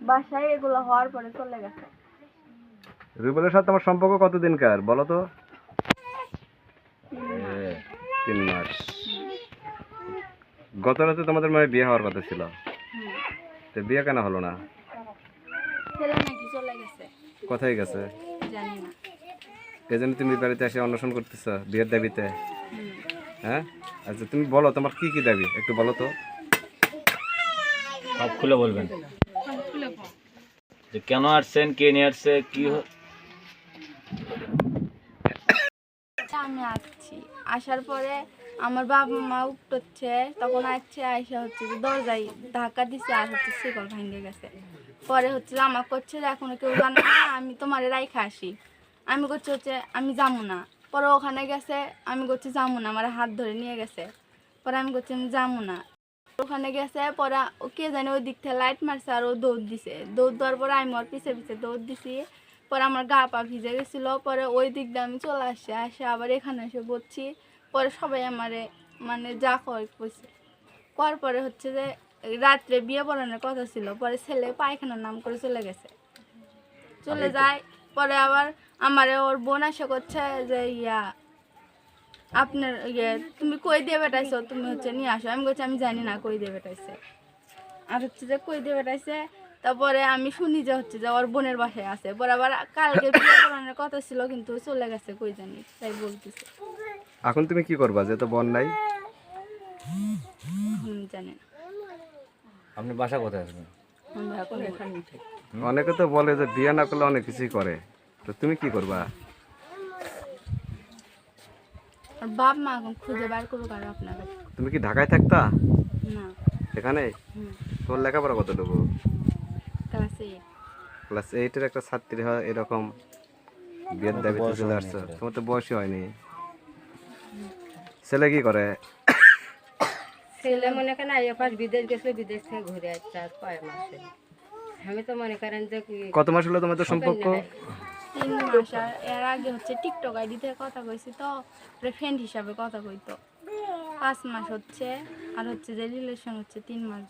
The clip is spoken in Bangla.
বাসায় এগুলো হওয়ার পরে চলে গেছে। রুবেলের সাথে তোমার সম্পর্ক কতদিনকার বলো তো? 3 মাস। গত রাতে তোমাদের মানে বিয়ে হওয়ার কথা ছিল, তো বিয়ে কেন হলো না? ছেলে নাকি চলে গেছে। কোথায় গেছে জানি না। এই জন্য তুমি বাড়িতে এসে অন্বেষণ করতেছ বিয়ের দাবিতে? হ্যাঁ, আচ্ছা তুমি বলো তোমার কি কি দাবি একটু বলো তো। সব খুলে বলবেন যে কেন আসছেন, কে নিয়ে আসছে, কি আমি আসছি, আসার পরে আমার বাবা মা উঠছে, তখন আসছে আইসা হচ্ছে যে দরজায় ধাক্কা দিচ্ছে আর হচ্ছে শিকল ভাঙে গেছে। পরে হচ্ছে যে আমার করছে যে এখনো কেউ জানে না, আমি তোমারে রাইখা আসি। আমি করছি হচ্ছে আমি যাবো না। পরে ওখানে গেছে, আমি করছি যাবো না, আমার হাত ধরে নিয়ে গেছে। পরে আমি করছি আমি যাবো না। ওখানে গেছে, পরে ও কে জানে ওই দিক থেকে লাইট মারছে আর ও দৌড় দিছে। দৌড় দেওয়ার পরে আমি ওর পিছে পিছে দৌড় দিছি। পরে আমার গা পা ভিজে গেছিলো। পরে ওই দিক দিয়ে আমি চলে আসছি, আসে আবার এখানে এসে বসছি। পরে সবাই আমারে মানে যা কইছে করার পরে হচ্ছে যে রাত্রে বিয়ে পড়ানোর কথা ছিল। পরে ছেলে পায়খানার নাম করে চলে গেছে, চলে যায়। পরে আবার আমারে ওর বোন এসে করছে যে আপনার তুমি কই দিয়ে বেটাইছো, তুমি হচ্ছে নিয়ে আসো। আমি বলছি আমি জানি না কই দিয়ে বেটাইছে। আর হচ্ছে যে কই দিয়ে বেটাইছে, তারপরে আমি শুনি যে হচ্ছে যে ওর বোনের বাসায় আছে। পরে আবার কালকে বিয়ে করানোর কথা ছিল, কিন্তু চলে গেছে কই জানি, তাই বলতেছে। এখন তুমি কি করবা যে তো বোন নাই? জানি না। আপনি বাসা কোথায় আসবেন? অনেকে তো বলে যে বিয়ে না করলে অনেক কিছুই করে, তো তুমি কি করবা? আর বাপ মা এখন খুঁজে বার করুক আর আপনার কাছে। তুমি কি ঢাকায় থাকতা না। এখানে? তোর লেখাপড়া কতটুকু? ক্লাস 8 এর একটা ছাত্রী হয় এরকম বিয়ের দাবিতে চলে আসছে, তোমার তো বয়সই হয়নি। ছেলে কি করে? ছেলে মনে করেন আইয়াপাস বিদেশ গেছিল, বিদেশ থেকে ঘুরে আসছে আর কয় মাসে। আমি তো মনে করেন যে কত মাস হলো তোমাদের সম্পর্ক? 3 মাস। আর এর আগে হচ্ছে টিকটক আইডি থেকে কথা কইছি, তো ফ্রেন্ড হিসাবে কথা কইতো। 5 মাস হচ্ছে, আর হচ্ছে যে রিলেশন হচ্ছে 3 মাস।